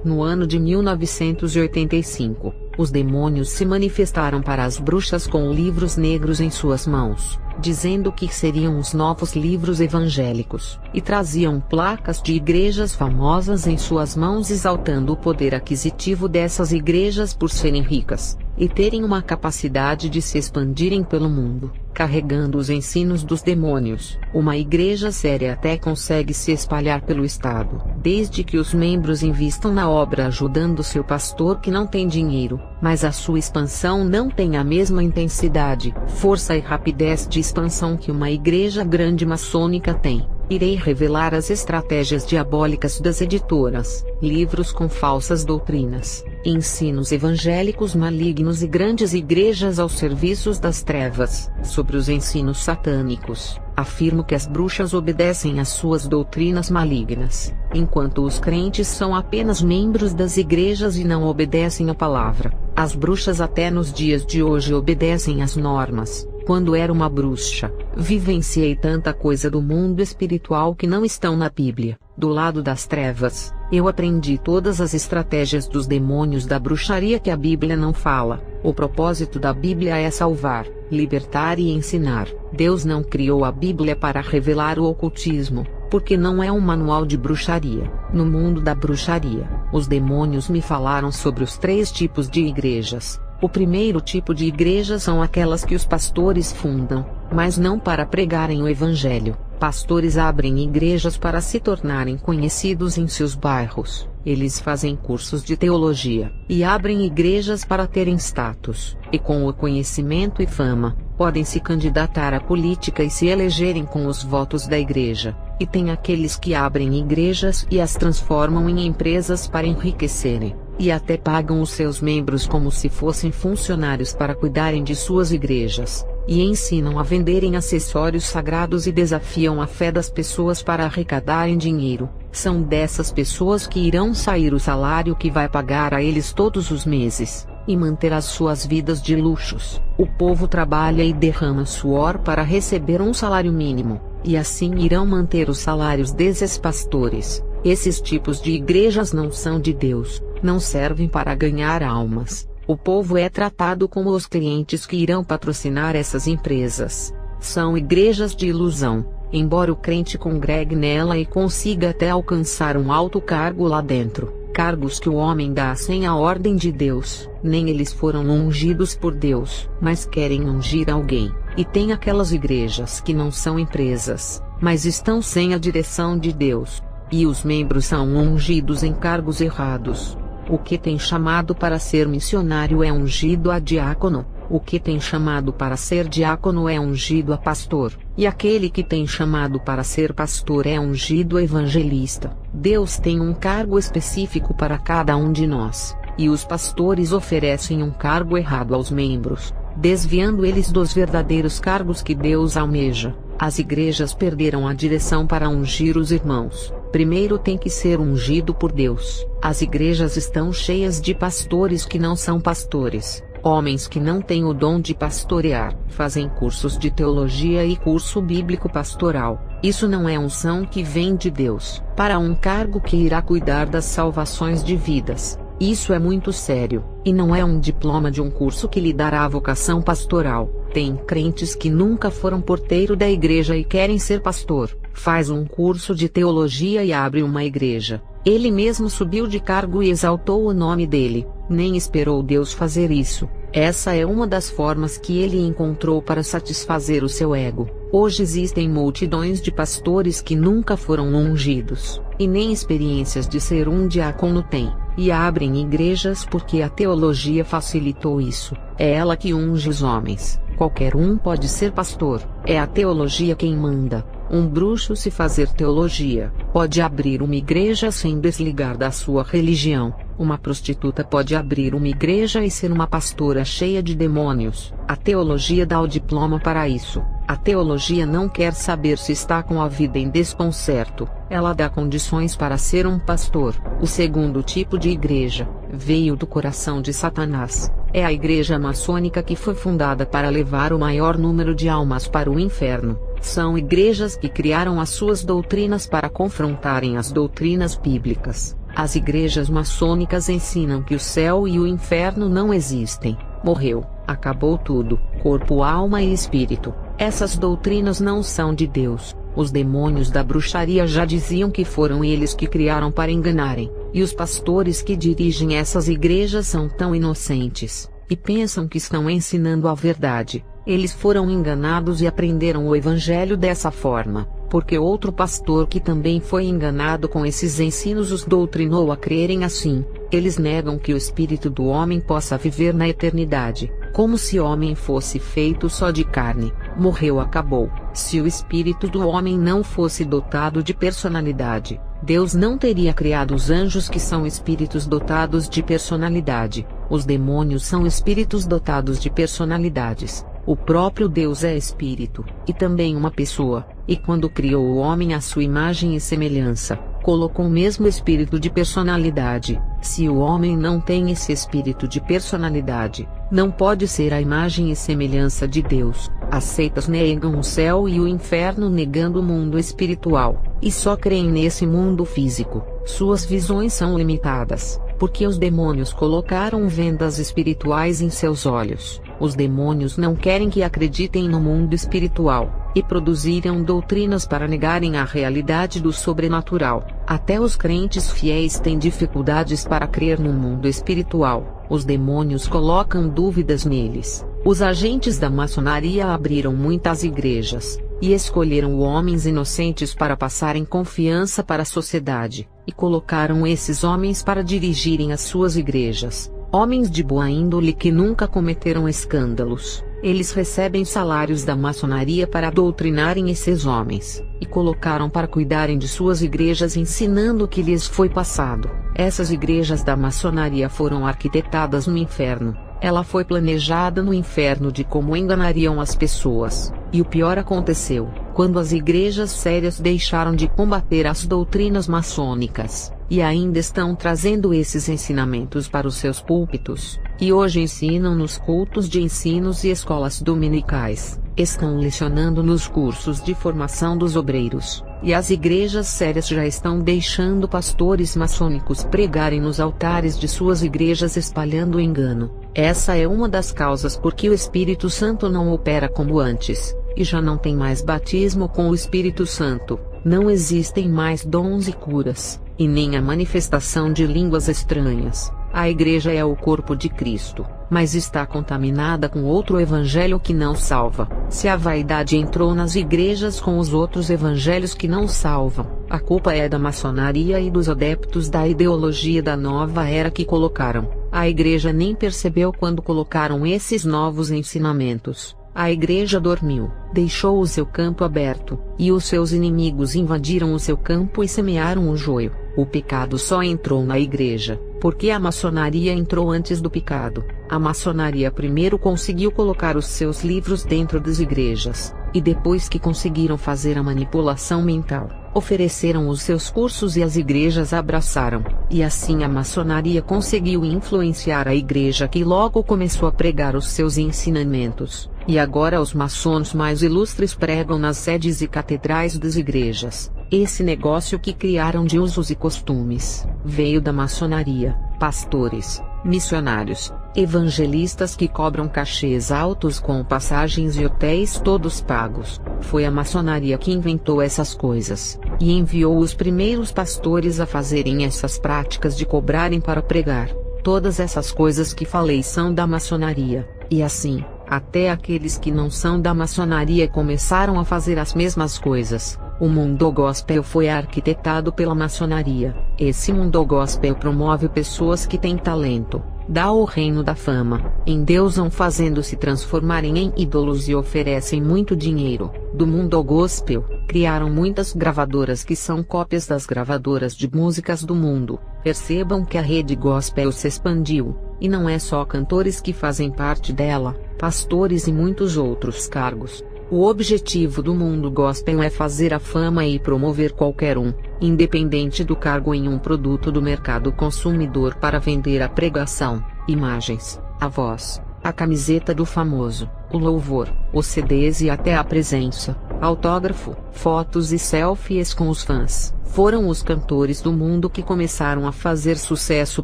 No ano de 1985, os demônios se manifestaram para as bruxas com livros negros em suas mãos, dizendo que seriam os novos livros evangélicos, e traziam placas de igrejas famosas em suas mãos, exaltando o poder aquisitivo dessas igrejas por serem ricas, e terem uma capacidade de se expandirem pelo mundo, carregando os ensinos dos demônios. Uma igreja séria até consegue se espalhar pelo estado, desde que os membros invistam na obra ajudando seu pastor que não tem dinheiro, mas a sua expansão não tem a mesma intensidade, força e rapidez de expansão que uma igreja grande maçônica tem. Irei revelar as estratégias diabólicas das editoras, livros com falsas doutrinas, ensinos evangélicos malignos e grandes igrejas aos serviços das trevas. Sobre os ensinos satânicos, afirmo que as bruxas obedecem às suas doutrinas malignas, enquanto os crentes são apenas membros das igrejas e não obedecem à palavra. As bruxas até nos dias de hoje obedecem às normas. Quando era uma bruxa, vivenciei tanta coisa do mundo espiritual que não estão na Bíblia. Do lado das trevas, eu aprendi todas as estratégias dos demônios da bruxaria que a Bíblia não fala. O propósito da Bíblia é salvar, libertar e ensinar. Deus não criou a Bíblia para revelar o ocultismo, porque não é um manual de bruxaria. No mundo da bruxaria, os demônios me falaram sobre os 3 tipos de igrejas. O primeiro tipo de igreja são aquelas que os pastores fundam, mas não para pregarem o evangelho. Pastores abrem igrejas para se tornarem conhecidos em seus bairros. Eles fazem cursos de teologia, e abrem igrejas para terem status, e com o conhecimento e fama, podem se candidatar à política e se elegerem com os votos da igreja. E tem aqueles que abrem igrejas e as transformam em empresas para enriquecerem, e até pagam os seus membros como se fossem funcionários para cuidarem de suas igrejas, e ensinam a venderem acessórios sagrados e desafiam a fé das pessoas para arrecadarem dinheiro. São dessas pessoas que irão sair o salário que vai pagar a eles todos os meses, e manter as suas vidas de luxos. O povo trabalha e derrama suor para receber um salário mínimo, e assim irão manter os salários desses pastores. Esses tipos de igrejas não são de Deus, não servem para ganhar almas. O povo é tratado como os clientes que irão patrocinar essas empresas. São igrejas de ilusão, embora o crente congregue nela e consiga até alcançar um alto cargo lá dentro. Cargos que o homem dá sem a ordem de Deus. Nem eles foram ungidos por Deus, mas querem ungir alguém. E tem aquelas igrejas que não são empresas, mas estão sem a direção de Deus. E os membros são ungidos em cargos errados. O que tem chamado para ser missionário é ungido a diácono. O que tem chamado para ser diácono é ungido a pastor, e aquele que tem chamado para ser pastor é ungido a evangelista. Deus tem um cargo específico para cada um de nós, e os pastores oferecem um cargo errado aos membros, desviando eles dos verdadeiros cargos que Deus almeja. As igrejas perderam a direção para ungir os irmãos. Primeiro tem que ser ungido por Deus. As igrejas estão cheias de pastores que não são pastores. Homens que não têm o dom de pastorear, fazem cursos de teologia e curso bíblico pastoral. Isso não é unção que vem de Deus, para um cargo que irá cuidar das salvações de vidas. Isso é muito sério, e não é um diploma de um curso que lhe dará a vocação pastoral. Tem crentes que nunca foram porteiro da igreja e querem ser pastor. Faz um curso de teologia e abre uma igreja. Ele mesmo subiu de cargo e exaltou o nome dele, nem esperou Deus fazer isso. Essa é uma das formas que ele encontrou para satisfazer o seu ego. Hoje existem multidões de pastores que nunca foram ungidos, e nem experiências de ser um diácono têm, e abrem igrejas porque a teologia facilitou isso. É ela que unge os homens. Qualquer um pode ser pastor, é a teologia quem manda. Um bruxo, se fazer teologia, pode abrir uma igreja sem desligar da sua religião. Uma prostituta pode abrir uma igreja e ser uma pastora cheia de demônios. A teologia dá o diploma para isso. A teologia não quer saber se está com a vida em desconcerto. Ela dá condições para ser um pastor. O segundo tipo de igreja veio do coração de Satanás. É a igreja maçônica que foi fundada para levar o maior número de almas para o inferno. São igrejas que criaram as suas doutrinas para confrontarem as doutrinas bíblicas. As igrejas maçônicas ensinam que o céu e o inferno não existem. Morreu, acabou tudo, corpo, alma e espírito. Essas doutrinas não são de Deus. Os demônios da bruxaria já diziam que foram eles que criaram para enganarem, e os pastores que dirigem essas igrejas são tão inocentes, e pensam que estão ensinando a verdade. Eles foram enganados e aprenderam o evangelho dessa forma, porque outro pastor que também foi enganado com esses ensinos os doutrinou a crerem assim. Eles negam que o espírito do homem possa viver na eternidade, como se o homem fosse feito só de carne. Morreu, acabou. Se o espírito do homem não fosse dotado de personalidade, Deus não teria criado os anjos, que são espíritos dotados de personalidade. Os demônios são espíritos dotados de personalidades. O próprio Deus é espírito, e também uma pessoa, e quando criou o homem à sua imagem e semelhança, colocou o mesmo espírito de personalidade. Se o homem não tem esse espírito de personalidade, não pode ser a imagem e semelhança de Deus. As seitas negam o céu e o inferno, negando o mundo espiritual, e só creem nesse mundo físico. Suas visões são limitadas, porque os demônios colocaram vendas espirituais em seus olhos. Os demônios não querem que acreditem no mundo espiritual, e produziram doutrinas para negarem a realidade do sobrenatural. Até os crentes fiéis têm dificuldades para crer no mundo espiritual. Os demônios colocam dúvidas neles. Os agentes da maçonaria abriram muitas igrejas, e escolheram homens inocentes para passarem confiança para a sociedade, e colocaram esses homens para dirigirem as suas igrejas. Homens de boa índole que nunca cometeram escândalos. Eles recebem salários da maçonaria para doutrinarem esses homens, e colocaram para cuidarem de suas igrejas, ensinando o que lhes foi passado. Essas igrejas da maçonaria foram arquitetadas no inferno. Ela foi planejada no inferno de como enganariam as pessoas. E o pior aconteceu, quando as igrejas sérias deixaram de combater as doutrinas maçônicas, e ainda estão trazendo esses ensinamentos para os seus púlpitos, e hoje ensinam nos cultos de ensinos e escolas dominicais, estão lecionando nos cursos de formação dos obreiros, e as igrejas sérias já estão deixando pastores maçônicos pregarem nos altares de suas igrejas, espalhando o engano. Essa é uma das causas porque o Espírito Santo não opera como antes, e já não tem mais batismo com o Espírito Santo, não existem mais dons e curas, e nem a manifestação de línguas estranhas. A igreja é o corpo de Cristo, mas está contaminada com outro evangelho que não salva. Se a vaidade entrou nas igrejas com os outros evangelhos que não salvam, a culpa é da maçonaria e dos adeptos da ideologia da nova era que colocaram. A igreja nem percebeu quando colocaram esses novos ensinamentos. A igreja dormiu, deixou o seu campo aberto, e os seus inimigos invadiram o seu campo e semearam o joio. O pecado só entrou na igreja, porque a maçonaria entrou antes do pecado. A maçonaria primeiro conseguiu colocar os seus livros dentro das igrejas, e depois que conseguiram fazer a manipulação mental, ofereceram os seus cursos e as igrejas abraçaram, e assim a maçonaria conseguiu influenciar a igreja, que logo começou a pregar os seus ensinamentos, e agora os maçons mais ilustres pregam nas sedes e catedrais das igrejas. Esse negócio que criaram de usos e costumes, veio da maçonaria. Pastores, missionários, evangelistas que cobram cachês altos com passagens e hotéis todos pagos. Foi a maçonaria que inventou essas coisas, e enviou os primeiros pastores a fazerem essas práticas de cobrarem para pregar. Todas essas coisas que falei são da maçonaria, e assim, até aqueles que não são da maçonaria começaram a fazer as mesmas coisas. O mundo gospel foi arquitetado pela maçonaria. Esse mundo gospel promove pessoas que têm talento, dá o reino da fama, endeusam fazendo-se transformarem em ídolos e oferecem muito dinheiro. Do mundo gospel, criaram muitas gravadoras que são cópias das gravadoras de músicas do mundo. Percebam que a rede gospel se expandiu, e não é só cantores que fazem parte dela, pastores e muitos outros cargos. O objetivo do mundo gospel é fazer a fama e promover qualquer um, independente do cargo, em um produto do mercado consumidor para vender a pregação, imagens, a voz, a camiseta do famoso, o louvor, os CDs e até a presença. autógrafo, fotos e selfies com os fãs. Foram os cantores do mundo que começaram a fazer sucesso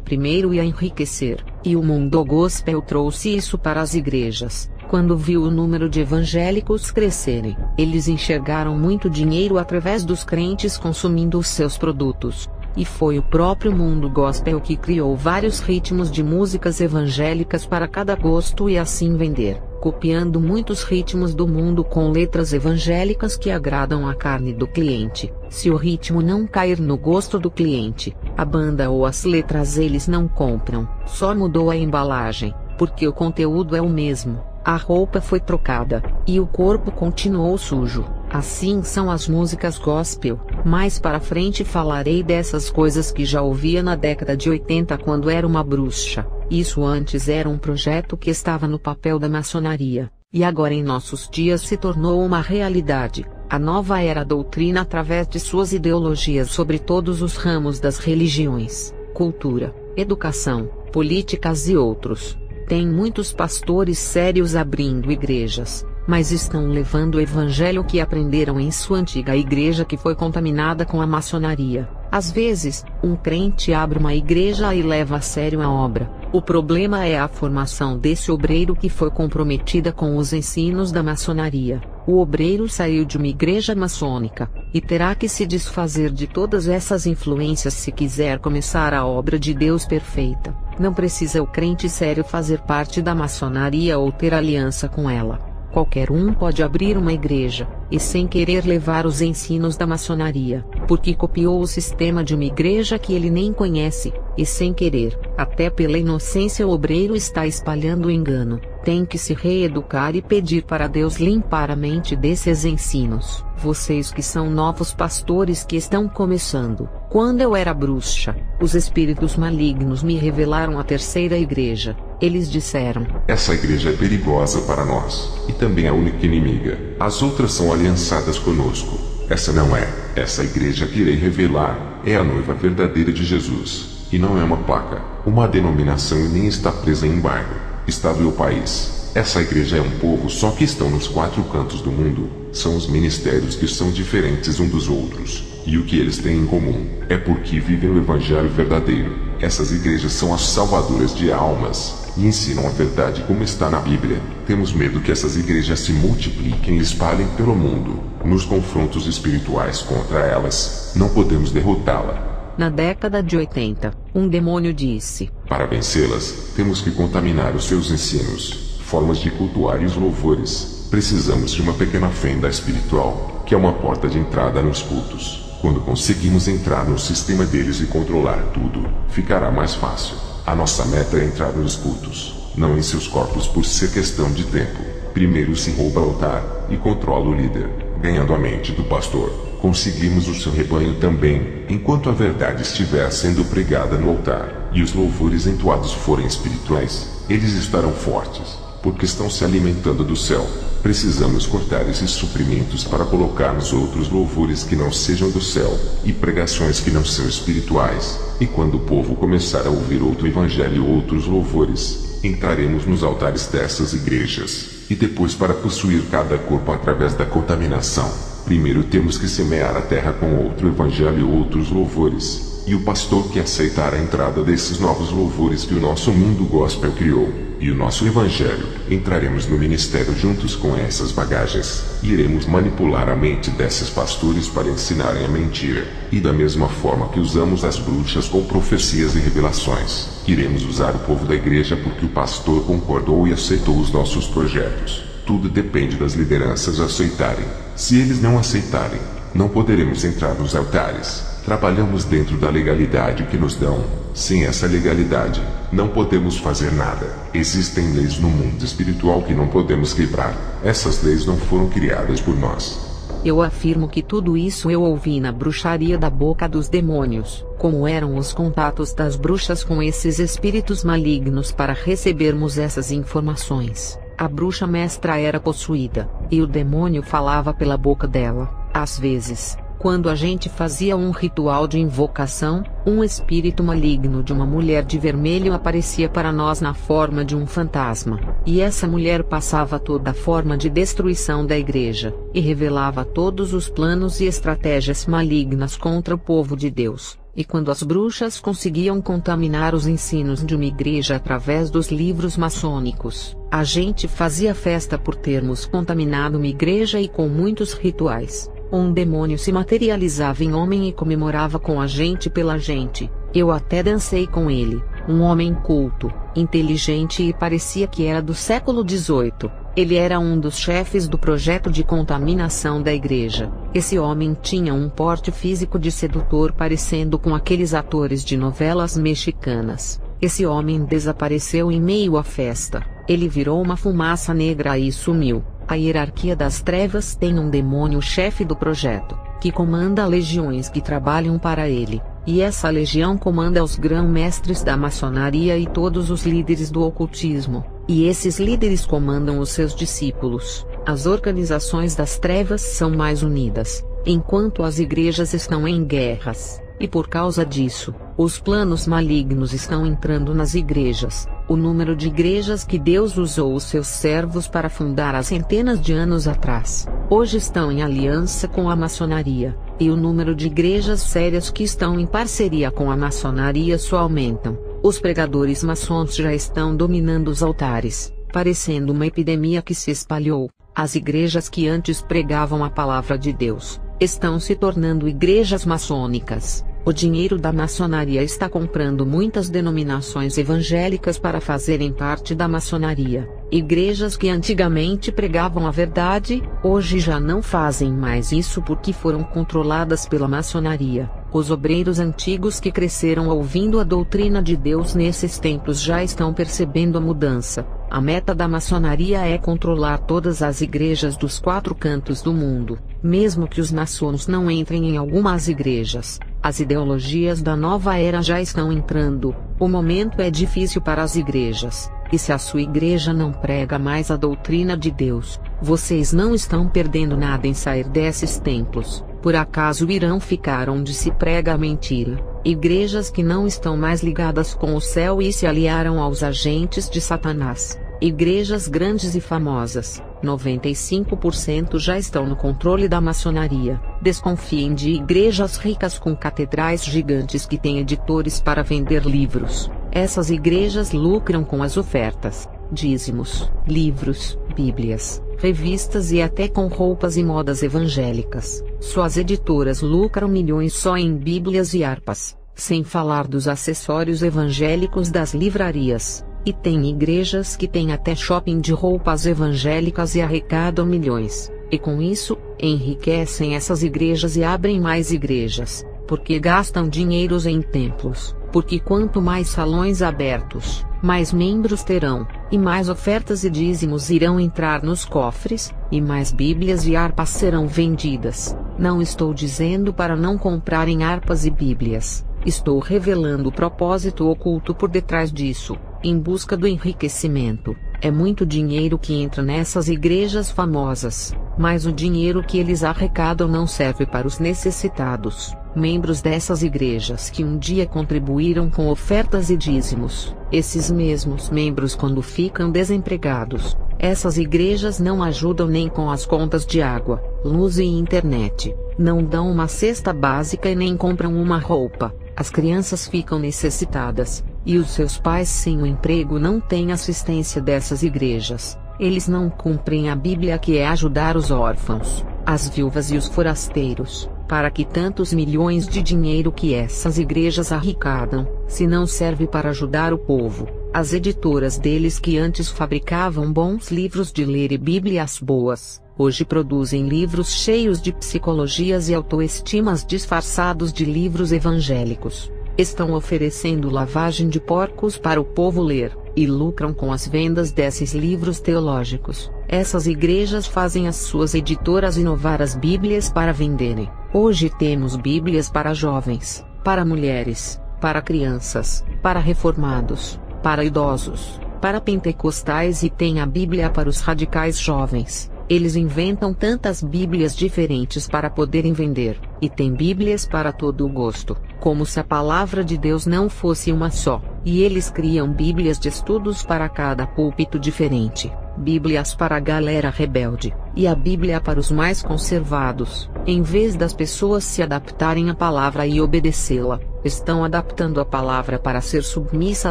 primeiro e a enriquecer, e o mundo gospel trouxe isso para as igrejas. Quando viu o número de evangélicos crescerem, eles enxergaram muito dinheiro através dos crentes consumindo os seus produtos. E foi o próprio mundo gospel que criou vários ritmos de músicas evangélicas para cada gosto e assim vender, copiando muitos ritmos do mundo com letras evangélicas que agradam a carne do cliente. Se o ritmo não cair no gosto do cliente, a banda ou as letras eles não compram. Só mudou a embalagem, porque o conteúdo é o mesmo. A roupa foi trocada, e o corpo continuou sujo. Assim são as músicas gospel. Mais para frente falarei dessas coisas que já ouvia na década de 80 quando era uma bruxa. Isso antes era um projeto que estava no papel da maçonaria, e agora em nossos dias se tornou uma realidade. A nova era doutrina através de suas ideologias sobre todos os ramos das religiões, cultura, educação, políticas e outros. Tem muitos pastores sérios abrindo igrejas, mas estão levando o evangelho que aprenderam em sua antiga igreja que foi contaminada com a maçonaria. Às vezes, um crente abre uma igreja e leva a sério a obra. O problema é a formação desse obreiro que foi comprometida com os ensinos da maçonaria. O obreiro saiu de uma igreja maçônica, e terá que se desfazer de todas essas influências se quiser começar a obra de Deus perfeita. Não precisa o crente sério fazer parte da maçonaria ou ter aliança com ela. Qualquer um pode abrir uma igreja, e sem querer levar os ensinos da maçonaria, porque copiou o sistema de uma igreja que ele nem conhece, e sem querer, até pela inocência o obreiro está espalhando o engano. Tem que se reeducar e pedir para Deus limpar a mente desses ensinos. Vocês que são novos pastores que estão começando. Quando eu era bruxa, os espíritos malignos me revelaram a terceira igreja. Eles disseram: essa igreja é perigosa para nós, e também a única inimiga. As outras são aliançadas conosco. Essa não é. Essa igreja que irei revelar é a noiva verdadeira de Jesus. E não é uma placa, uma denominação e nem está presa em embargo. Estado ou país. Essa igreja é um povo só que estão nos quatro cantos do mundo. São os ministérios que são diferentes um dos outros. E o que eles têm em comum é porque vivem o evangelho verdadeiro. Essas igrejas são as salvadoras de almas e ensinam a verdade como está na Bíblia. Temos medo que essas igrejas se multipliquem e espalhem pelo mundo. Nos confrontos espirituais contra elas, não podemos derrotá-la. Na década de 80, um demônio disse: para vencê-las, temos que contaminar os seus ensinos, formas de cultuar e os louvores. Precisamos de uma pequena fenda espiritual, que é uma porta de entrada nos cultos. Quando conseguimos entrar no sistema deles e controlar tudo, ficará mais fácil. A nossa meta é entrar nos cultos, não em seus corpos por ser questão de tempo. Primeiro se rouba o altar e controla o líder, ganhando a mente do pastor. Conseguimos o seu rebanho também, enquanto a verdade estiver sendo pregada no altar, e os louvores entoados forem espirituais, eles estarão fortes, porque estão se alimentando do céu. Precisamos cortar esses suprimentos para colocarmos outros louvores que não sejam do céu, e pregações que não são espirituais. E quando o povo começar a ouvir outro evangelho ou outros louvores, entraremos nos altares dessas igrejas, e depois para possuir cada corpo através da contaminação. Primeiro temos que semear a terra com outro evangelho ou outros louvores, e o pastor que aceitar a entrada desses novos louvores que o nosso mundo gospel criou, e o nosso evangelho, entraremos no ministério juntos com essas bagagens, e iremos manipular a mente desses pastores para ensinarem a mentira, e da mesma forma que usamos as bruxas com profecias e revelações, iremos usar o povo da igreja porque o pastor concordou e aceitou os nossos projetos. Tudo depende das lideranças aceitarem. Se eles não aceitarem, não poderemos entrar nos altares. Trabalhamos dentro da legalidade que nos dão. Sem essa legalidade, não podemos fazer nada. Existem leis no mundo espiritual que não podemos quebrar. Essas leis não foram criadas por nós. Eu afirmo que tudo isso eu ouvi na bruxaria da boca dos demônios. Como eram os contatos das bruxas com esses espíritos malignos para recebermos essas informações? A bruxa mestra era possuída, e o demônio falava pela boca dela. Às vezes, Quando a gente fazia um ritual de invocação, um espírito maligno de uma mulher de vermelho aparecia para nós na forma de um fantasma, e essa mulher passava toda a forma de destruição da igreja, e revelava todos os planos e estratégias malignas contra o povo de Deus. E quando as bruxas conseguiam contaminar os ensinos de uma igreja através dos livros maçônicos, a gente fazia festa por termos contaminado uma igreja e com muitos rituais. Um demônio se materializava em homem e comemorava com a gente pela gente. Eu até dancei com ele, um homem culto, inteligente e parecia que era do século XVIII. Ele era um dos chefes do projeto de contaminação da igreja. Esse homem tinha um porte físico de sedutor parecendo com aqueles atores de novelas mexicanas. Esse homem desapareceu em meio à festa. Ele virou uma fumaça negra e sumiu. A hierarquia das trevas tem um demônio chefe do projeto, que comanda legiões que trabalham para ele, e essa legião comanda os grão-mestres da maçonaria e todos os líderes do ocultismo, e esses líderes comandam os seus discípulos. As organizações das trevas são mais unidas, enquanto as igrejas estão em guerras, e por causa disso, os planos malignos estão entrando nas igrejas. O número de igrejas que Deus usou os seus servos para fundar há centenas de anos atrás, hoje estão em aliança com a maçonaria, e o número de igrejas sérias que estão em parceria com a maçonaria só aumentam. Os pregadores maçons já estão dominando os altares, parecendo uma epidemia que se espalhou. As igrejas que antes pregavam a palavra de Deus, estão se tornando igrejas maçônicas. O dinheiro da maçonaria está comprando muitas denominações evangélicas para fazerem parte da maçonaria. Igrejas que antigamente pregavam a verdade, hoje já não fazem mais isso porque foram controladas pela maçonaria. Os obreiros antigos que cresceram ouvindo a doutrina de Deus nesses templos já estão percebendo a mudança. A meta da maçonaria é controlar todas as igrejas dos 4 cantos do mundo, mesmo que os maçons não entrem em algumas igrejas. As ideologias da nova era já estão entrando. O momento é difícil para as igrejas, e se a sua igreja não prega mais a doutrina de Deus, vocês não estão perdendo nada em sair desses templos. Por acaso irão ficar onde se prega a mentira? Igrejas que não estão mais ligadas com o céu e se aliaram aos agentes de Satanás. Igrejas grandes e famosas, 95% já estão no controle da maçonaria. Desconfiem de igrejas ricas com catedrais gigantes que têm editores para vender livros. Essas igrejas lucram com as ofertas, dízimos, livros, bíblias, revistas e até com roupas e modas evangélicas. Suas editoras lucram milhões só em bíblias e harpas, sem falar dos acessórios evangélicos das livrarias. E tem igrejas que têm até shopping de roupas evangélicas e arrecadam milhões, e com isso, enriquecem essas igrejas e abrem mais igrejas, porque gastam dinheiros em templos, porque quanto mais salões abertos, mais membros terão, e mais ofertas e dízimos irão entrar nos cofres, e mais bíblias e harpas serão vendidas. Não estou dizendo para não comprarem harpas e bíblias, estou revelando o propósito oculto por detrás disso. Em busca do enriquecimento, é muito dinheiro que entra nessas igrejas famosas, mas o dinheiro que eles arrecadam não serve para os necessitados, membros dessas igrejas que um dia contribuíram com ofertas e dízimos. Esses mesmos membros, quando ficam desempregados, essas igrejas não ajudam nem com as contas de água, luz e internet, não dão uma cesta básica e nem compram uma roupa. As crianças ficam necessitadas, e os seus pais sem o emprego não têm assistência dessas igrejas. Eles não cumprem a Bíblia, que é ajudar os órfãos, as viúvas e os forasteiros, para que tantos milhões de dinheiro que essas igrejas arrecadam, se não serve para ajudar o povo. As editoras deles, que antes fabricavam bons livros de ler e bíblias boas, hoje produzem livros cheios de psicologias e autoestimas disfarçados de livros evangélicos. Estão oferecendo lavagem de porcos para o povo ler, e lucram com as vendas desses livros teológicos. Essas igrejas fazem as suas editoras inovar as bíblias para venderem. Hoje temos bíblias para jovens, para mulheres, para crianças, para reformados, para idosos, para pentecostais e tem a Bíblia para os radicais jovens. Eles inventam tantas bíblias diferentes para poderem vender. e tem Bíblias para todo o gosto, como se a palavra de Deus não fosse uma só, e eles criam Bíblias de estudos para cada púlpito diferente, Bíblias para a galera rebelde, e a Bíblia para os mais conservados. Em vez das pessoas se adaptarem à palavra e obedecê-la, estão adaptando a palavra para ser submissa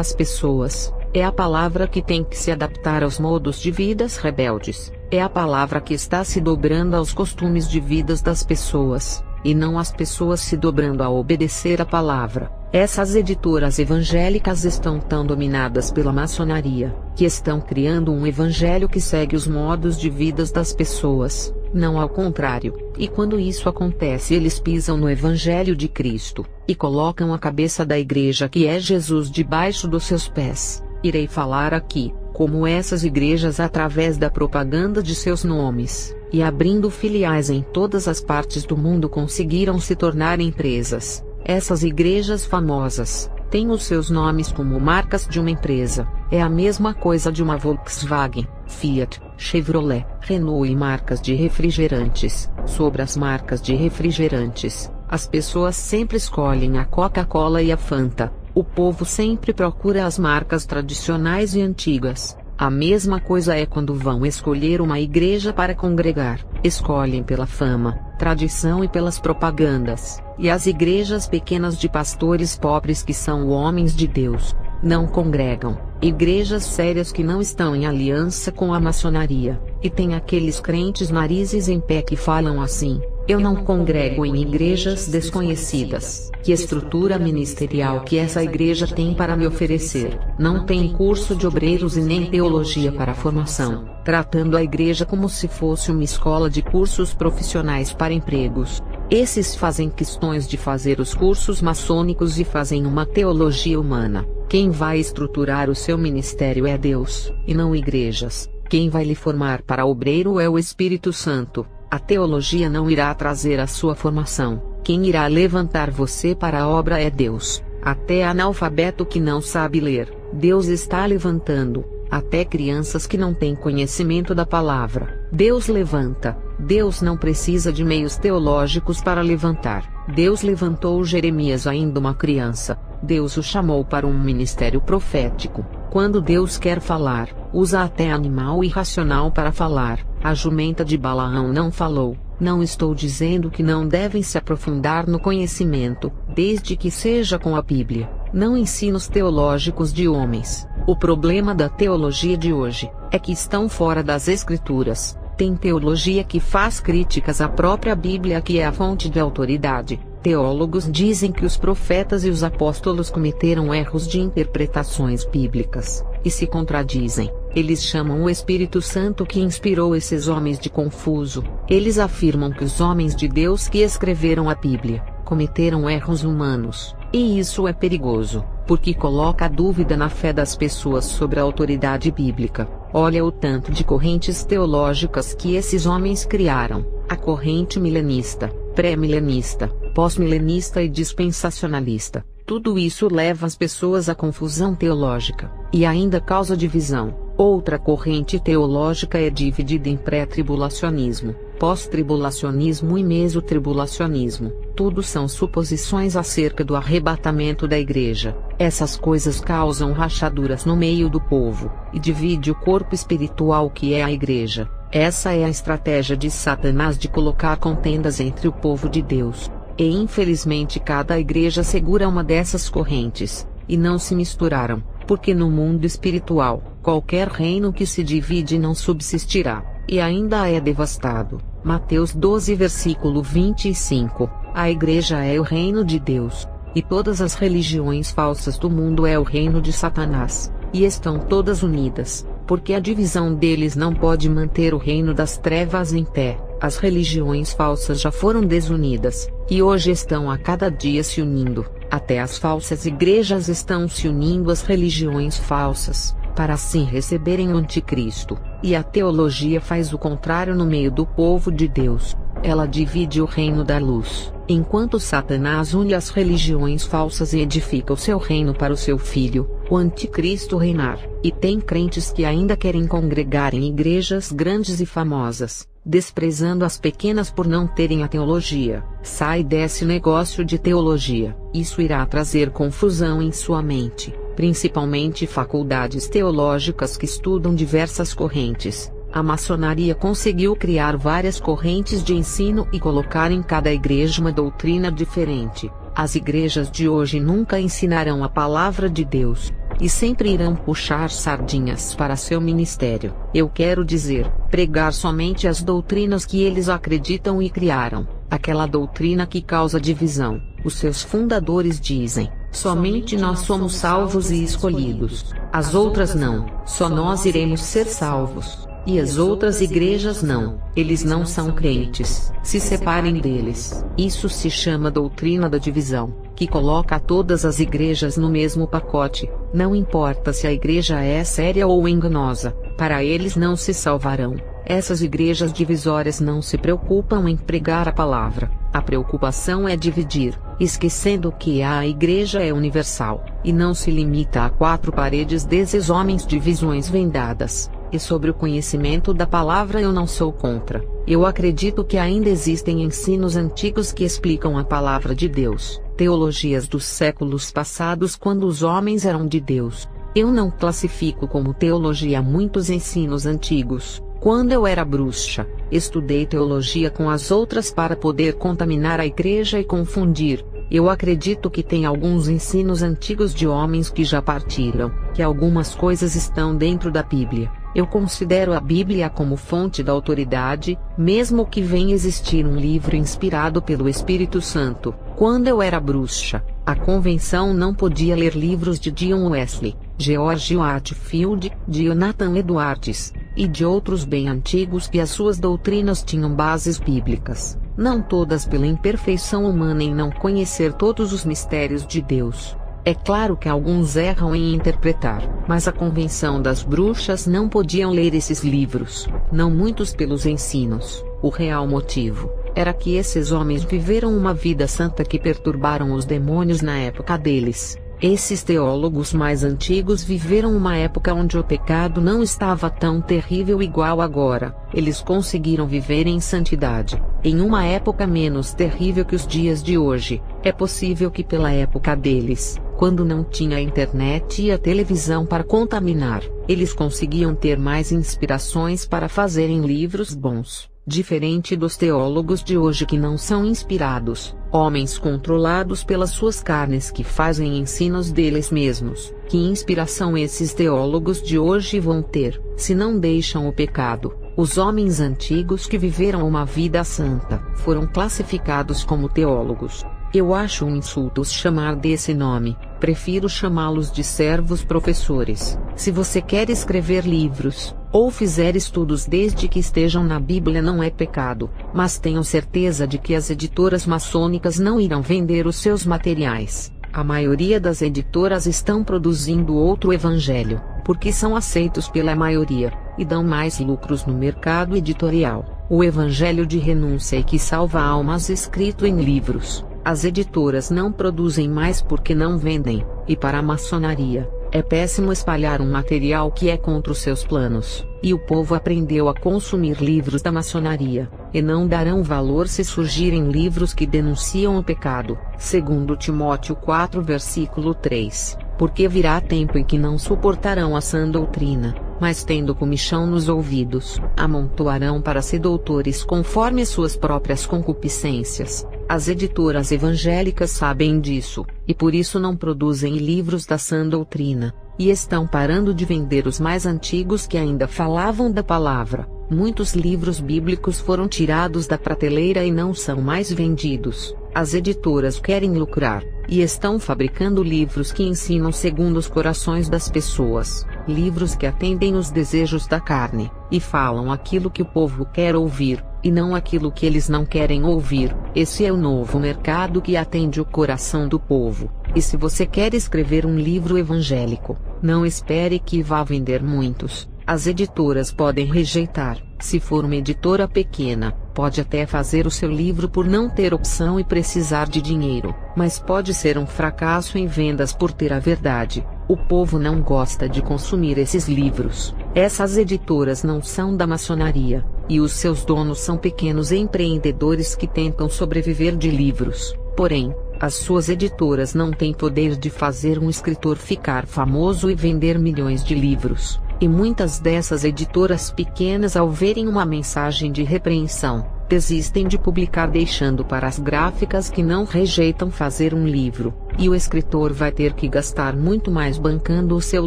às pessoas. É a palavra que tem que se adaptar aos modos de vidas rebeldes. É a palavra que está se dobrando aos costumes de vidas das pessoas, e não as pessoas se dobrando a obedecer a palavra. Essas editoras evangélicas estão tão dominadas pela maçonaria, que estão criando um evangelho que segue os modos de vidas das pessoas, não ao contrário. E quando isso acontece, eles pisam no evangelho de Cristo, e colocam a cabeça da igreja, que é Jesus, debaixo dos seus pés. Irei falar aqui, como essas igrejas, através da propaganda de seus nomes, e abrindo filiais em todas as partes do mundo, conseguiram se tornar empresas. Essas igrejas famosas têm os seus nomes como marcas de uma empresa. É a mesma coisa de uma Volkswagen, Fiat, Chevrolet, Renault e marcas de refrigerantes. Sobre as marcas de refrigerantes, as pessoas sempre escolhem a Coca-Cola e a Fanta. O povo sempre procura as marcas tradicionais e antigas. A mesma coisa é quando vão escolher uma igreja para congregar. Escolhem pela fama, tradição e pelas propagandas. E as igrejas pequenas de pastores pobres, que são homens de Deus, não congregam. Igrejas sérias que não estão em aliança com a maçonaria. E tem aqueles crentes narizes em pé que falam assim: eu não congrego em igrejas desconhecidas. Que estrutura ministerial que essa igreja tem para me oferecer? Não tem curso de obreiros e nem teologia para formação, tratando a igreja como se fosse uma escola de cursos profissionais para empregos. Esses fazem questões de fazer os cursos maçônicos e fazem uma teologia humana. Quem vai estruturar o seu ministério é Deus, e não igrejas. Quem vai lhe formar para obreiro é o Espírito Santo. A teologia não irá trazer a sua formação. Quem irá levantar você para a obra é Deus. Até analfabeto que não sabe ler, Deus está levantando. Até crianças que não têm conhecimento da palavra, Deus levanta. Deus não precisa de meios teológicos para levantar. Deus levantou Jeremias ainda uma criança. Deus o chamou para um ministério profético. Quando Deus quer falar, usa até animal irracional para falar. A jumenta de Balaão não falou. Não estou dizendo que não devem se aprofundar no conhecimento, desde que seja com a Bíblia, não ensinos teológicos de homens. O problema da teologia de hoje é que estão fora das Escrituras. Tem teologia que faz críticas à própria Bíblia, que é a fonte de autoridade. Teólogos dizem que os profetas e os apóstolos cometeram erros de interpretações bíblicas, e se contradizem. Eles chamam o Espírito Santo que inspirou esses homens de confuso. Eles afirmam que os homens de Deus que escreveram a Bíblia cometeram erros humanos, e isso é perigoso, porque coloca a dúvida na fé das pessoas sobre a autoridade bíblica. Olha o tanto de correntes teológicas que esses homens criaram: a corrente milenista, pré-milenista, pós-milenista e dispensacionalista. Tudo isso leva as pessoas à confusão teológica, e ainda causa divisão. Outra corrente teológica é dividida em pré-tribulacionismo, pós-tribulacionismo e mesotribulacionismo. Tudo são suposições acerca do arrebatamento da igreja. Essas coisas causam rachaduras no meio do povo, e divide o corpo espiritual que é a igreja. Essa é a estratégia de Satanás de colocar contendas entre o povo de Deus. E infelizmente cada igreja segura uma dessas correntes, e não se misturaram, porque no mundo espiritual, qualquer reino que se divide não subsistirá, e ainda é devastado. Mateus 12 versículo 25. A igreja é o reino de Deus, e todas as religiões falsas do mundo é o reino de Satanás, e estão todas unidas, porque a divisão deles não pode manter o reino das trevas em pé. As religiões falsas já foram desunidas, e hoje estão a cada dia se unindo. Até as falsas igrejas estão se unindo às religiões falsas, para assim receberem o anticristo. E a teologia faz o contrário no meio do povo de Deus. Ela divide o reino da luz, Enquanto Satanás une as religiões falsas e edifica o seu reino para o seu filho, o anticristo reinar, e tem crentes que ainda querem congregar em igrejas grandes e famosas, desprezando as pequenas por não terem a teologia. Sai desse negócio de teologia, isso irá trazer confusão em sua mente, principalmente faculdades teológicas que estudam diversas correntes. A maçonaria conseguiu criar várias correntes de ensino e colocar em cada igreja uma doutrina diferente. As igrejas de hoje nunca ensinarão a palavra de Deus, e sempre irão puxar sardinhas para seu ministério. Eu quero dizer, pregar somente as doutrinas que eles acreditam e criaram, aquela doutrina que causa divisão. Os seus fundadores dizem: somente nós somos salvos e escolhidos, as outras não, só nós iremos ser salvos. E as outras igrejas não, eles não são crentes, se separem deles. Isso se chama doutrina da divisão, que coloca todas as igrejas no mesmo pacote, não importa se a igreja é séria ou enganosa, para eles não se salvarão. Essas igrejas divisórias não se preocupam em pregar a palavra, a preocupação é dividir, esquecendo que a igreja é universal, e não se limita a quatro paredes desses homens de visões vendadas. E sobre o conhecimento da palavra eu não sou contra. Eu acredito que ainda existem ensinos antigos que explicam a palavra de Deus, teologias dos séculos passados quando os homens eram de Deus. Eu não classifico como teologia muitos ensinos antigos. Quando eu era bruxa, estudei teologia com as outras para poder contaminar a igreja e confundir. Eu acredito que tem alguns ensinos antigos de homens que já partiram, que algumas coisas estão dentro da Bíblia. Eu considero a Bíblia como fonte da autoridade, mesmo que venha existir um livro inspirado pelo Espírito Santo. Quando eu era bruxa, a convenção não podia ler livros de John Wesley, George Whitefield, de Jonathan Edwards, e de outros bem antigos que as suas doutrinas tinham bases bíblicas, não todas pela imperfeição humana em não conhecer todos os mistérios de Deus. É claro que alguns erram em interpretar, mas a convenção das bruxas não podiam ler esses livros, não muitos pelos ensinos. O real motivo era que esses homens viveram uma vida santa que perturbaram os demônios na época deles. Esses teólogos mais antigos viveram uma época onde o pecado não estava tão terrível igual agora. Eles conseguiram viver em santidade, em uma época menos terrível que os dias de hoje. É possível que pela época deles, quando não tinha a internet e a televisão para contaminar, eles conseguiam ter mais inspirações para fazerem livros bons. Diferente dos teólogos de hoje que não são inspirados, homens controlados pelas suas carnes que fazem ensinos deles mesmos. Que inspiração esses teólogos de hoje vão ter, se não deixam o pecado? Os homens antigos que viveram uma vida santa foram classificados como teólogos. Eu acho um insulto os chamar desse nome, prefiro chamá-los de servos professores. Se você quer escrever livros, ou fizer estudos desde que estejam na Bíblia não é pecado, mas tenham certeza de que as editoras maçônicas não irão vender os seus materiais. A maioria das editoras estão produzindo outro evangelho, porque são aceitos pela maioria, e dão mais lucros no mercado editorial. O evangelho de renúncia e que salva almas escrito em livros. As editoras não produzem mais porque não vendem, e para a maçonaria, é péssimo espalhar um material que é contra os seus planos, e o povo aprendeu a consumir livros da maçonaria, e não darão valor se surgirem livros que denunciam o pecado, segundo Timóteo 4 versículo 3, porque virá tempo em que não suportarão a sã doutrina, mas tendo comichão nos ouvidos, amontoarão para si doutores conforme suas próprias concupiscências. As editoras evangélicas sabem disso, e por isso não produzem livros da sã doutrina, e estão parando de vender os mais antigos que ainda falavam da palavra. Muitos livros bíblicos foram tirados da prateleira e não são mais vendidos. As editoras querem lucrar, e estão fabricando livros que ensinam segundo os corações das pessoas, livros que atendem os desejos da carne, e falam aquilo que o povo quer ouvir, e não aquilo que eles não querem ouvir. Esse é o novo mercado que atende o coração do povo. E se você quer escrever um livro evangélico, não espere que vá vender muitos. As editoras podem rejeitar, se for uma editora pequena, pode até fazer o seu livro por não ter opção e precisar de dinheiro, mas pode ser um fracasso em vendas por ter a verdade. O povo não gosta de consumir esses livros. Essas editoras não são da maçonaria, e os seus donos são pequenos empreendedores que tentam sobreviver de livros. Porém, as suas editoras não têm poder de fazer um escritor ficar famoso e vender milhões de livros. E muitas dessas editoras pequenas, ao verem uma mensagem de repreensão, desistem de publicar, deixando para as gráficas que não rejeitam fazer um livro, e o escritor vai ter que gastar muito mais bancando o seu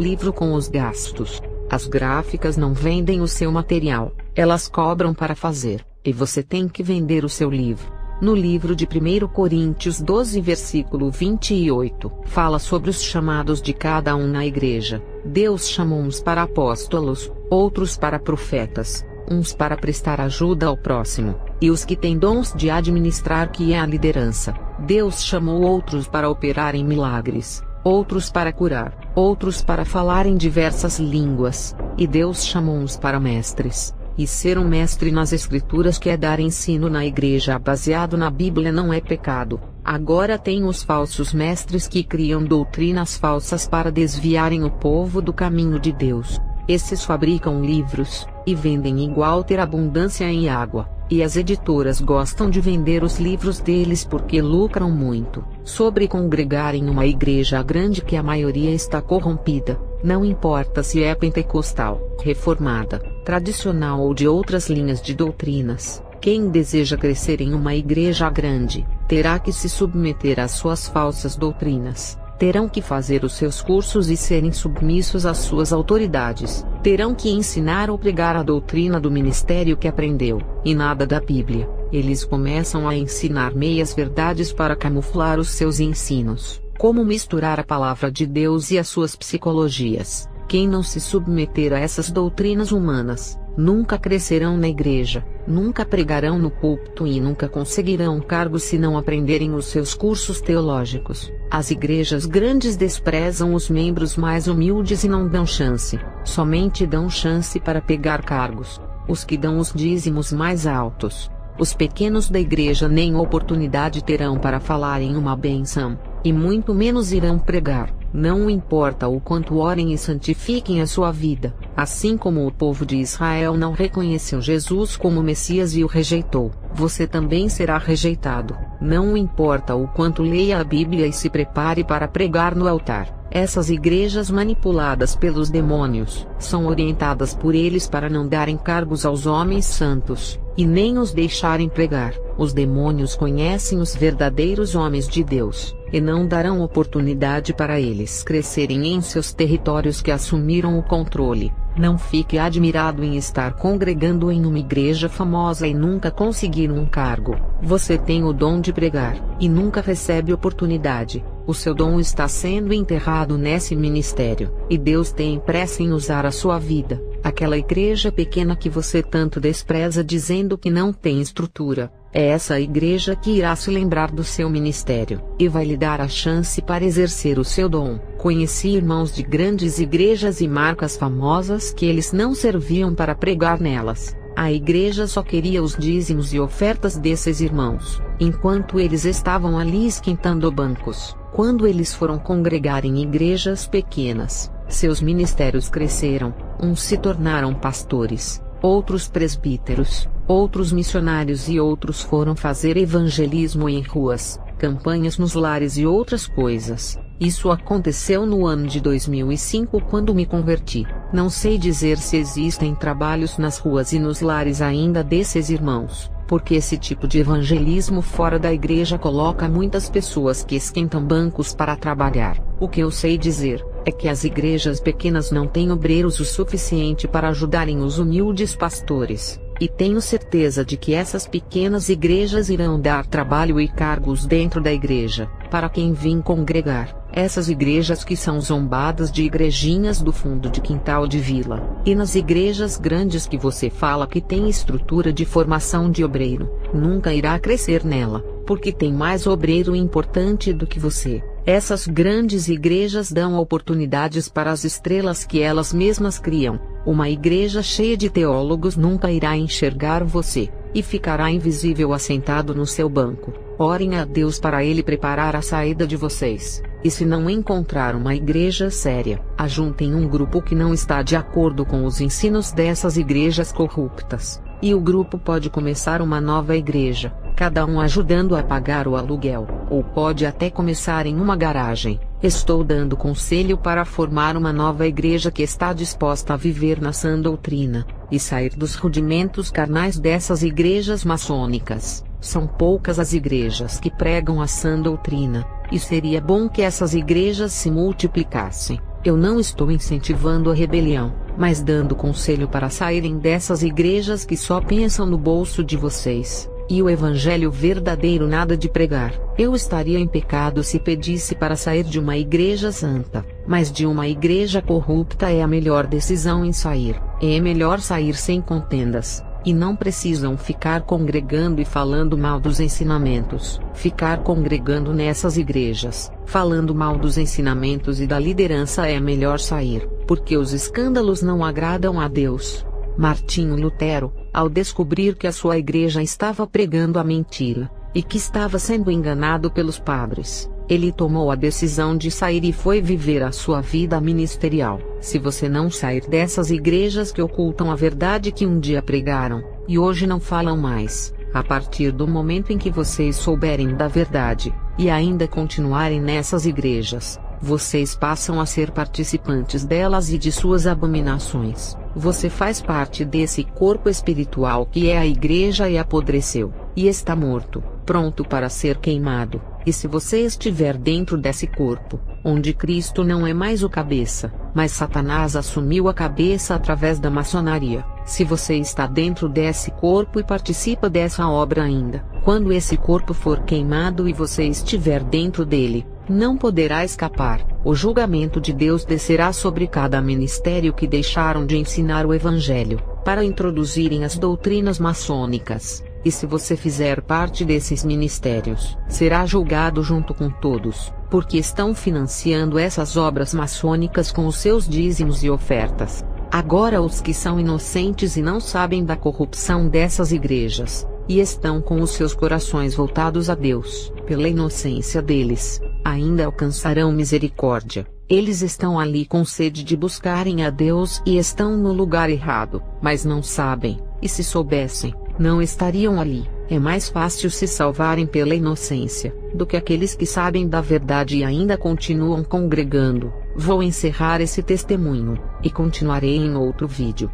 livro com os gastos. As gráficas não vendem o seu material, elas cobram para fazer, e você tem que vender o seu livro. No livro de 1 Coríntios 12, versículo 28, fala sobre os chamados de cada um na igreja. Deus chamou uns para apóstolos, outros para profetas, uns para prestar ajuda ao próximo, e os que têm dons de administrar, que é a liderança. Deus chamou outros para operar em milagres, outros para curar, outros para falar em diversas línguas, e Deus chamou uns para mestres. E ser um mestre nas escrituras, que é dar ensino na igreja baseado na Bíblia, não é pecado. Agora tem os falsos mestres que criam doutrinas falsas para desviarem o povo do caminho de Deus. Esses fabricam livros, e vendem igual ter abundância em água, e as editoras gostam de vender os livros deles porque lucram muito. Sobre congregar em uma igreja grande que a maioria está corrompida, não importa se é pentecostal, reformada, tradicional ou de outras linhas de doutrinas, quem deseja crescer em uma igreja grande, terá que se submeter às suas falsas doutrinas. Terão que fazer os seus cursos e serem submissos às suas autoridades. Terão que ensinar ou pregar a doutrina do ministério que aprendeu, e nada da Bíblia. Eles começam a ensinar meias verdades para camuflar os seus ensinos, como misturar a palavra de Deus e as suas psicologias. Quem não se submeter a essas doutrinas humanas, nunca crescerão na igreja, nunca pregarão no púlpito e nunca conseguirão cargos se não aprenderem os seus cursos teológicos. As igrejas grandes desprezam os membros mais humildes e não dão chance, somente dão chance para pegar cargos, os que dão os dízimos mais altos. Os pequenos da igreja nem oportunidade terão para falar em uma bênção, e muito menos irão pregar. Não importa o quanto orem e santifiquem a sua vida, assim como o povo de Israel não reconheceu Jesus como Messias e o rejeitou, você também será rejeitado. Não importa o quanto leia a Bíblia e se prepare para pregar no altar. Essas igrejas manipuladas pelos demônios, são orientadas por eles para não darem cargos aos homens santos, e nem os deixarem pregar. Os demônios conhecem os verdadeiros homens de Deus, e não darão oportunidade para eles crescerem em seus territórios que assumiram o controle. Não fique admirado em estar congregando em uma igreja famosa e nunca conseguir um cargo. Você tem o dom de pregar, e nunca recebe oportunidade. O seu dom está sendo enterrado nesse ministério, e Deus tem pressa em usar a sua vida. Aquela igreja pequena que você tanto despreza dizendo que não tem estrutura, é essa igreja que irá se lembrar do seu ministério, e vai lhe dar a chance para exercer o seu dom. Conheci irmãos de grandes igrejas e marcas famosas que eles não serviam para pregar nelas. A igreja só queria os dízimos e ofertas desses irmãos, enquanto eles estavam ali esquentando bancos. Quando eles foram congregar em igrejas pequenas, seus ministérios cresceram, uns se tornaram pastores, outros presbíteros, outros missionários e outros foram fazer evangelismo em ruas, campanhas nos lares e outras coisas. Isso aconteceu no ano de 2005 quando me converti. Não sei dizer se existem trabalhos nas ruas e nos lares ainda desses irmãos, porque esse tipo de evangelismo fora da igreja coloca muitas pessoas que esquentam bancos para trabalhar. O que eu sei dizer é que as igrejas pequenas não têm obreiros o suficiente para ajudarem os humildes pastores. E tenho certeza de que essas pequenas igrejas irão dar trabalho e cargos dentro da igreja, para quem vem congregar. Essas igrejas que são zombadas de igrejinhas do fundo de quintal de vila, e nas igrejas grandes que você fala que tem estrutura de formação de obreiro, nunca irá crescer nela, porque tem mais obreiro importante do que você. Essas grandes igrejas dão oportunidades para as estrelas que elas mesmas criam. Uma igreja cheia de teólogos nunca irá enxergar você, e ficará invisível assentado no seu banco. Orem a Deus para Ele preparar a saída de vocês. E se não encontrar uma igreja séria, ajuntem um grupo que não está de acordo com os ensinos dessas igrejas corruptas. E o grupo pode começar uma nova igreja, cada um ajudando a pagar o aluguel, ou pode até começar em uma garagem. Estou dando conselho para formar uma nova igreja que está disposta a viver na sã doutrina, e sair dos rudimentos carnais dessas igrejas maçônicas. São poucas as igrejas que pregam a sã doutrina, e seria bom que essas igrejas se multiplicassem. Eu não estou incentivando a rebelião, mas dando conselho para saírem dessas igrejas que só pensam no bolso de vocês, e o evangelho verdadeiro nada de pregar. Eu estaria em pecado se pedisse para sair de uma igreja santa, mas de uma igreja corrupta é a melhor decisão em sair. É melhor sair sem contendas. E não precisam ficar congregando e falando mal dos ensinamentos. Ficar congregando nessas igrejas, falando mal dos ensinamentos e da liderança é melhor sair, porque os escândalos não agradam a Deus. Martinho Lutero, ao descobrir que a sua igreja estava pregando a mentira, e que estava sendo enganado pelos padres, ele tomou a decisão de sair e foi viver a sua vida ministerial. Se você não sair dessas igrejas que ocultam a verdade que um dia pregaram, e hoje não falam mais, a partir do momento em que vocês souberem da verdade, e ainda continuarem nessas igrejas, vocês passam a ser participantes delas e de suas abominações. Você faz parte desse corpo espiritual que é a igreja e apodreceu, e está morto, pronto para ser queimado. E se você estiver dentro desse corpo, onde Cristo não é mais o cabeça, mas Satanás assumiu a cabeça através da maçonaria, se você está dentro desse corpo e participa dessa obra ainda, quando esse corpo for queimado e você estiver dentro dele, não poderá escapar. O julgamento de Deus descerá sobre cada ministério que deixaram de ensinar o Evangelho, para introduzirem as doutrinas maçônicas. E se você fizer parte desses ministérios, será julgado junto com todos, porque estão financiando essas obras maçônicas com os seus dízimos e ofertas. Agora os que são inocentes e não sabem da corrupção dessas igrejas, e estão com os seus corações voltados a Deus, pela inocência deles, ainda alcançarão misericórdia. Eles estão ali com sede de buscarem a Deus e estão no lugar errado, mas não sabem, e se soubessem, não estariam ali. É mais fácil se salvarem pela inocência, do que aqueles que sabem da verdade e ainda continuam congregando. Vou encerrar esse testemunho, e continuarei em outro vídeo.